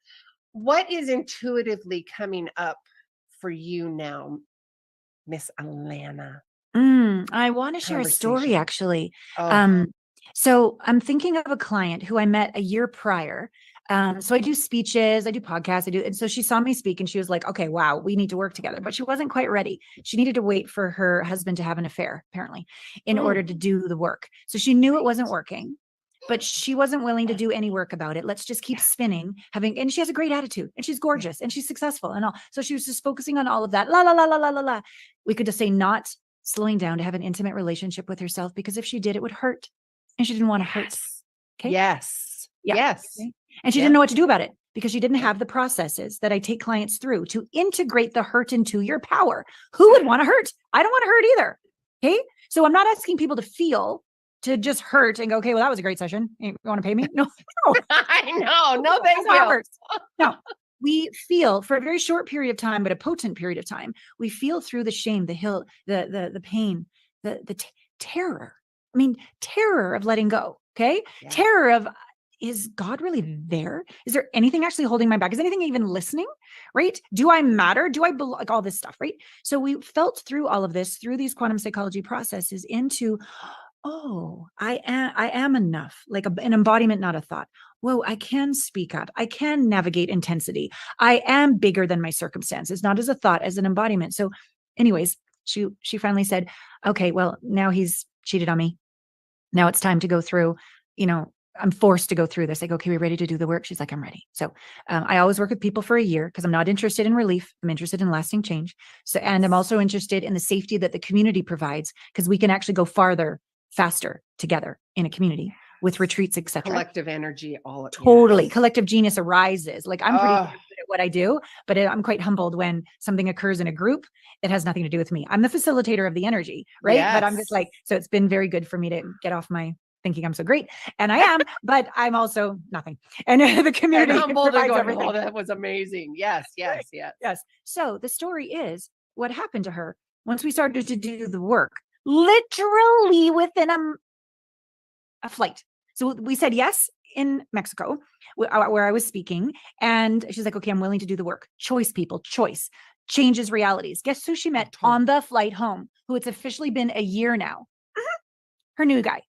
What is intuitively coming up for you now, Miss Allana? I want to share a story, actually. Oh. So I'm thinking of a client who I met a year prior. So I do speeches, I do podcasts, and so she saw me speak and she was like, okay, wow, we need to work together. But she wasn't quite ready. She needed to wait for her husband to have an affair, apparently, in order to do the work. So she knew it wasn't working, but she wasn't willing to do any work about it. Let's just keep spinning, and she has a great attitude, and she's gorgeous, and she's successful and all. So she was just focusing on all of that. La, la, la, la, la, la, la. We could just say not slowing down to have an intimate relationship with herself, because if she did, it would hurt. And she didn't want to hurt. Okay. Yes. Yeah. Yes. Okay? And she didn't know what to do about it, because she didn't have the processes that I take clients through to integrate the hurt into your power. Who would want to hurt? I don't want to hurt either. Okay. So I'm not asking people to just hurt and go, okay, well, that was a great session. You want to pay me? No. I know. No, thank you. No. We feel for a very short period of time, but a potent period of time, we feel through the shame, the pain, the terror. I mean, terror of letting go. Okay. Yeah. Terror of, is God really there? Is there anything actually holding my back? Is anything even listening? Right? Do I matter? Do I belong? Like all this stuff, right? So we felt through all of this, through these quantum psychology processes, into, oh, I am enough, like an embodiment, not a thought. Whoa, I can speak up. I can navigate intensity. I am bigger than my circumstances, not as a thought, as an embodiment. So anyways, she finally said, okay, well, now he's cheated on me. Now it's time to go through, I'm forced to go through this. I go, okay, we ready to do the work? She's like, I'm ready. So I always work with people for a year, because I'm not interested in relief. I'm interested in lasting change. So, and I'm also interested in the safety that the community provides, because we can actually go farther, faster together in a community with retreats, etc. Collective energy, all totally. Yes. Collective genius arises. Like I'm pretty good at what I do, but I'm quite humbled when something occurs in a group. It has nothing to do with me. I'm the facilitator of the energy, right? Yes. But I'm just like, so it's been very good for me to get off my thinking I'm so great, and I am, but I'm also nothing. And the community provides everything. Oh, that was amazing. Yes, yes, right. Yes, yes. So the story is what happened to her once we started to do the work, literally within a flight. So we said yes in Mexico, where I was speaking, and she's like, okay, I'm willing to do the work. Choice, people, choice changes realities. Guess who she met on the flight home, who it's officially been a year now? Her new guy.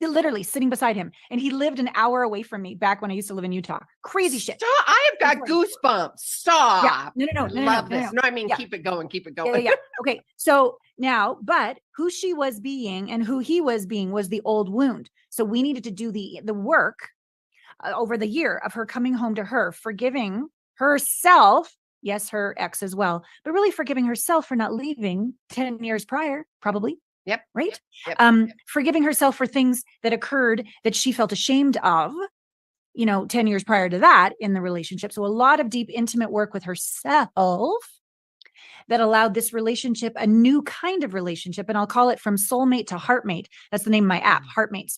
Literally sitting beside him, and he lived an hour away from me back when I used to live in Utah. Crazy shit. Stop. I have got goosebumps. Stop. Yeah. No. Love this. No, I mean, keep it going. Keep it going. Yeah. Okay. So now, but who she was being and who he was being was the old wound. So we needed to do the work over the year of her coming home to her, forgiving herself. Yes, her ex as well, but really forgiving herself for not leaving 10 years prior, probably. Yep. Right. Yep. Forgiving herself for things that occurred that she felt ashamed of, 10 years prior to that in the relationship. So a lot of deep, intimate work with herself that allowed this relationship, a new kind of relationship. And I'll call it from soulmate to heartmate. That's the name of my app, HeartMates.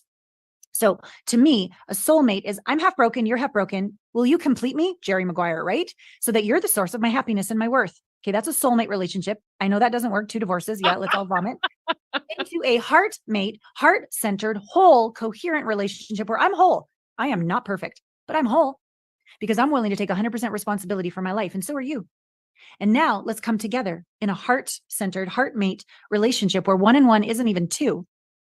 So to me, a soulmate is I'm half broken, you're half broken. Will you complete me? Jerry Maguire, right? So that you're the source of my happiness and my worth. Okay, that's a soulmate relationship. I know that doesn't work. 2 divorces. Yeah, let's all vomit. Into a heartmate, heart-centered, whole, coherent relationship where I'm whole. I am not perfect, but I'm whole because I'm willing to take 100% responsibility for my life. And so are you. And now let's come together in a heart-centered, heartmate relationship where 1 and 1 isn't even 2.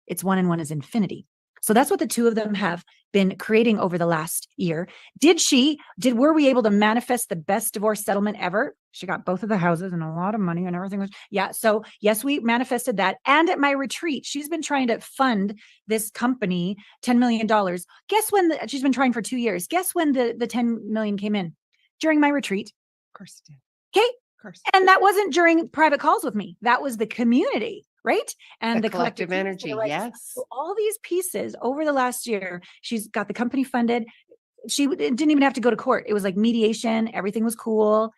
It's 1 and 1 is infinity. So that's what the 2 of them have been creating over the last year. Were we able to manifest the best divorce settlement ever? She got both of the houses and a lot of money and everything was, yeah. So yes, we manifested that. And at my retreat, she's been trying to fund this company $10 million. Guess when she's been trying for 2 years. Guess when the 10 million came in? During my retreat. Of course it did. Okay. Of course. And that wasn't during private calls with me. That was the community. Right. And the collective energy. Right. Yes. So all these pieces over the last year, she's got the company funded. She didn't even have to go to court. It was like mediation. Everything was cool.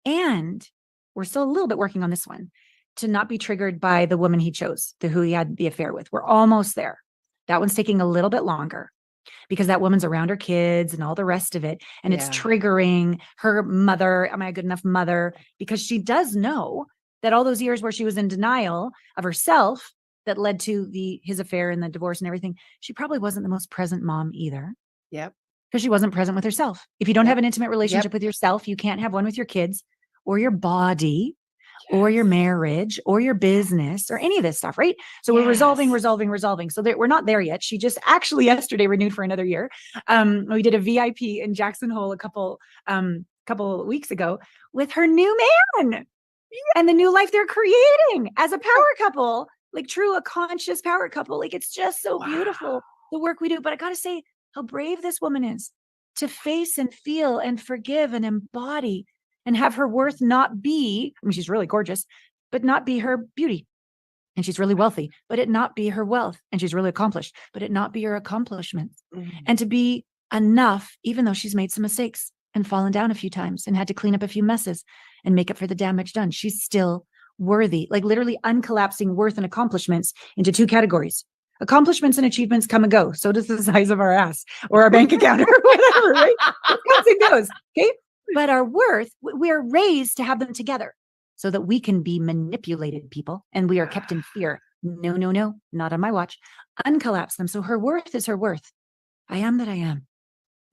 And we're still a little bit working on this one to not be triggered by the woman he chose, who he had the affair with. We're almost there. That one's taking a little bit longer because that woman's around her kids and all the rest of it. And it's triggering her mother. Am I a good enough mother? Because she does know that all those years where she was in denial of herself that led to his affair and the divorce and everything, she probably wasn't the most present mom either. Yep. Because she wasn't present with herself. If you don't have an intimate relationship with yourself, you can't have one with your kids or your body or your marriage or your business or any of this stuff, right? So we're resolving. So we're not there yet. She just actually yesterday renewed for another year. We did a VIP in Jackson Hole a couple weeks ago with her new man. And the new life they're creating as a power couple, like a conscious power couple. Like it's just so beautiful, the work we do. But I got to say how brave this woman is to face and feel and forgive and embody and have her worth not be, I mean, she's really gorgeous, but not be her beauty. And she's really wealthy, but it not be her wealth. And she's really accomplished, but it not be her accomplishments. And to be enough, even though she's made some mistakes and fallen down a few times and had to clean up a few messes and make up for the damage done. She's still worthy, like literally uncollapsing worth and accomplishments into 2 categories. Accomplishments and achievements come and go. So does the size of our ass or our bank account or whatever, right? It comes and goes, okay? But our worth, we are raised to have them together so that we can be manipulated people and we are kept in fear. No, not on my watch. Uncollapse them. So her worth is her worth. I am that I am.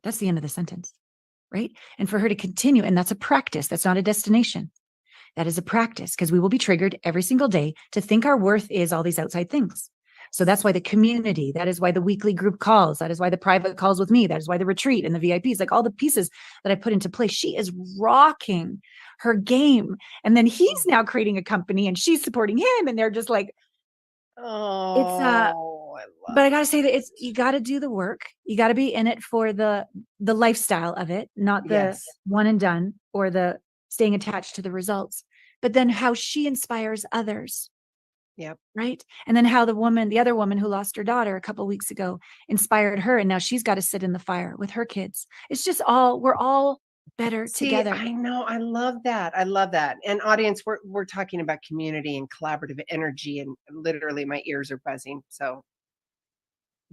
That's the end of the sentence. Right. And for her to continue, and that's a practice. That's not a destination. That is a practice because we will be triggered every single day to think our worth is all these outside things. So that's why the community, that is why the weekly group calls, that is why the private calls with me, that is why the retreat and the VIPs, like all the pieces that I put into place. She is rocking her game. And then he's now creating a company and she's supporting him. And they're just like, but I got to say that you got to do the work. You got to be in it for the lifestyle of it, not the one and done or the staying attached to the results, but then how she inspires others. Yep. Right. And then how the other woman who lost her daughter a couple of weeks ago inspired her. And now she's got to sit in the fire with her kids. It's just we're all better together. I know. I love that. I love that. And audience, we're talking about community and collaborative energy, and literally my ears are buzzing. So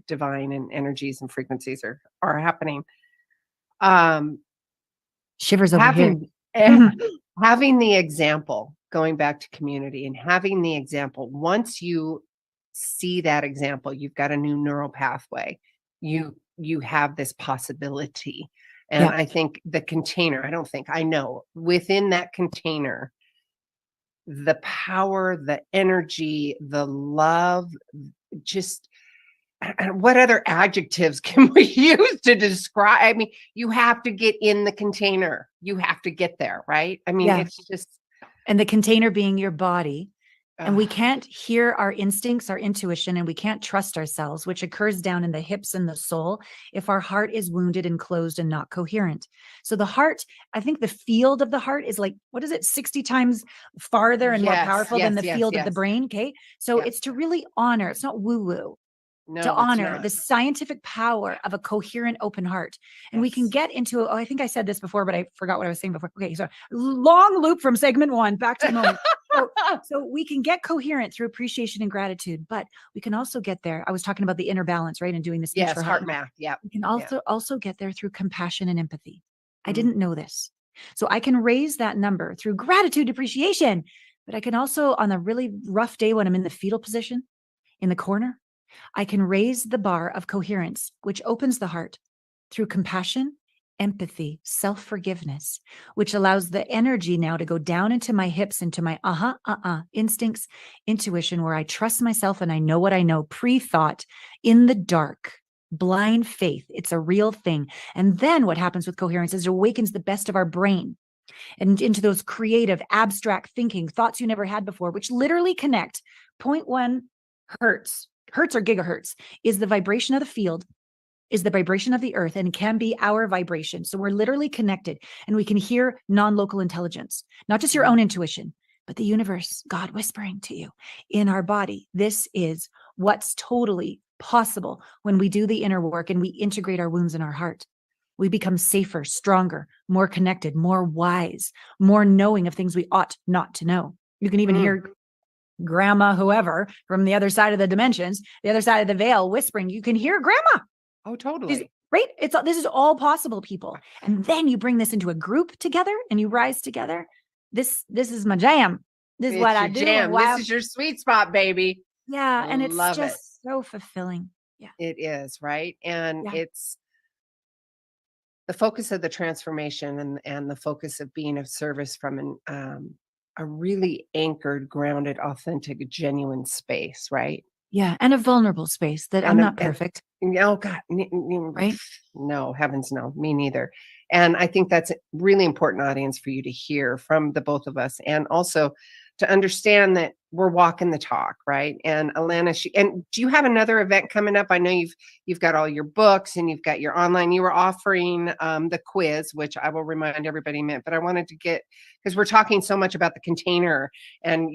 divine and energies and frequencies are happening. Shivers over here. Having the example, going back to community and having the example, once you see that example, you've got a new neural pathway. You have this possibility. And I think the container, I know within that container, the power, the energy, the love, just what other adjectives can we use to describe? I mean, you have to get in the container. You have to get there, right? I mean, it's just. And the container being your body. And we can't hear our instincts, our intuition, and we can't trust ourselves, which occurs down in the hips and the soul if our heart is wounded and closed and not coherent. So the heart, I think the field of the heart is like, 60 times farther and more powerful than the field of the brain. Okay. So it's to really honor, it's not woo-woo. No, to honor the scientific power of a coherent, open heart. And we can get into, I think I said this before, but I forgot what I was saying before. Okay, so long loop from segment 1 back to the moment. So we can get coherent through appreciation and gratitude, but we can also get there. I was talking about the inner balance, right? And doing the speech Yes, for heart math. Yeah. We can also get there through compassion and empathy. I Mm. didn't know this. So I can raise that number through gratitude, appreciation, but I can also, on a really rough day when I'm in the fetal position in the corner, I can raise the bar of coherence, which opens the heart through compassion, empathy, self-forgiveness, which allows the energy now to go down into my hips, into my instincts, intuition, where I trust myself and I know what I know, pre-thought, in the dark, blind faith. It's a real thing. And then what happens with coherence is it awakens the best of our brain and into those creative, abstract thinking, thoughts you never had before, which literally connect. 0.1 hertz or gigahertz is the vibration of the field, is the vibration of the earth, and can be our vibration. So we're literally connected, and we can hear non-local intelligence, not just your own intuition, but the universe, God whispering to you in our body. This is what's totally possible when we do the inner work and we integrate our wounds in our heart. We become safer, stronger, more connected, more wise, more knowing of things we ought not to know. You can even hear grandma, whoever, from the other side of the dimensions, the other side of the veil whispering. You can hear grandma. Oh, totally. Right? This is all possible, people. And then you bring this into a group together and you rise together. This is my jam. This is It's what I your do. jam. This is your sweet spot, baby. Yeah. And it's Love just so fulfilling. Yeah. It is, right? And Yeah. it's the focus of the transformation and the focus of being of service from a really anchored, grounded, authentic, genuine space, right? Yeah. And a vulnerable space that I'm not perfect. Oh God, Right? no, heavens no, me neither. And I think that's a really important audience for you to hear from the both of us, and also to understand that we're walking the talk, right? And Allana, and do you have another event coming up? I know you've got all your books and you've got your online. You were offering the quiz, which I will remind everybody meant, but I wanted to get, because we're talking so much about the container and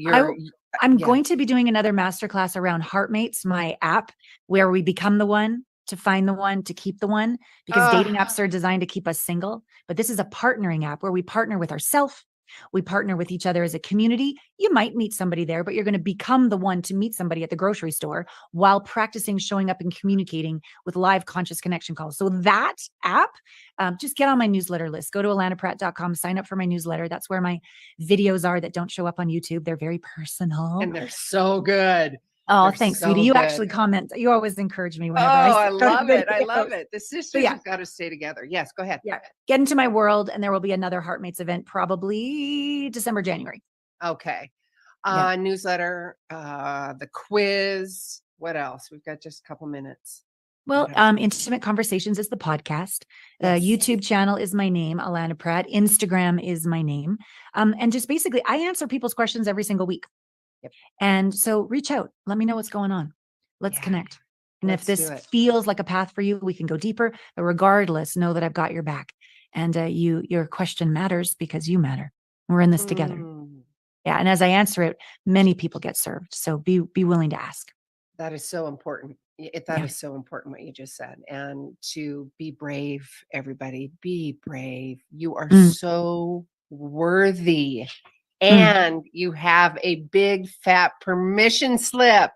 I'm going to be doing another masterclass around HeartMates, my app, where we become the one, to find the one, to keep the one, because dating apps are designed to keep us single. But this is a partnering app where we partner with ourselves. We partner with each other as a community. You might meet somebody there, but you're going to become the one to meet somebody at the grocery store while practicing showing up and communicating with live conscious connection calls. So that app, just get on my newsletter list. Go to HeartMates.app, sign up for my newsletter. That's where my videos are that don't show up on YouTube. They're very personal. And they're so good. Oh, thanks, sweetie. You actually comment. You always encourage me whenever I love it. I love it. The sisters have got to stay together. Yes, go ahead. Yeah. Get into my world, and there will be another HeartMates event, probably December, January. Okay. Newsletter, the quiz. What else? We've got just a couple minutes. Well, Intimate Conversations is the podcast. Yes. YouTube channel is my name, Allana Pratt. Instagram is my name. And just basically, I answer people's questions every single week. Yep. And so reach out. Let me know what's going on. Let's connect. And if this feels like a path for you, we can go deeper. But regardless, know that I've got your back. And your question matters because you matter. We're in this together. Yeah. And as I answer it, many people get served. So be willing to ask. That is so important. That is so important what you just said. And to be brave, everybody, be brave. You are so worthy. And you have a big fat permission slip.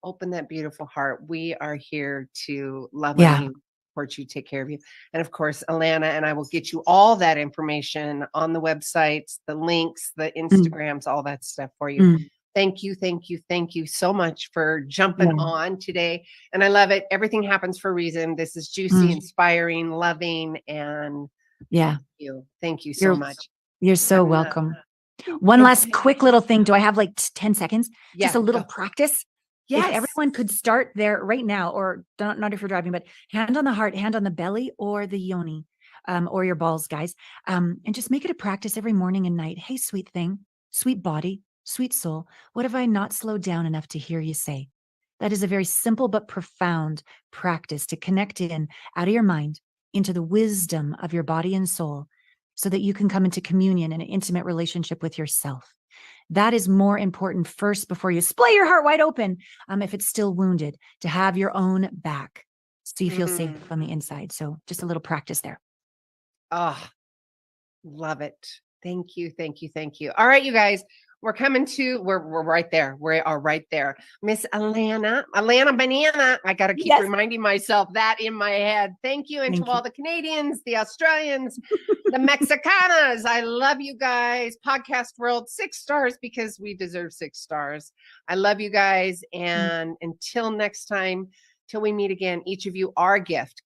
Open that beautiful heart. We are here to love you, support you, take care of you. And of course, Allana and I will get you all that information on the websites, the links, the Instagrams, all that stuff for you. Thank you, thank you, thank you so much for jumping on today. And I love it. Everything happens for a reason. This is juicy, inspiring, loving, and thank you so much. You're so welcome. One last quick little thing. Do I have like 10 seconds? Just a little practice. Yes. If everyone could start there right now, or not if you're driving, but hand on the heart, hand on the belly or the yoni, or your balls, guys. And just make it a practice every morning and night. Hey, sweet thing, sweet body, sweet soul, what have I not slowed down enough to hear you say? That is a very simple but profound practice to connect in out of your mind into the wisdom of your body and soul, so that you can come into communion and an intimate relationship with yourself. That is more important first before you splay your heart wide open, if it's still wounded, to have your own back so you feel safe on the inside. So just a little practice there. Oh, love it. Thank you, thank you, thank you. All right, you guys, We're coming to, we're right there. We are right there. Miss Allana Banana. I got to keep reminding myself that in my head. Thank you. And to all the Canadians, the Australians, the Mexicanas. I love you guys. Podcast world, 6 stars because we deserve 6 stars. I love you guys. And until next time, till we meet again, each of you are a gift.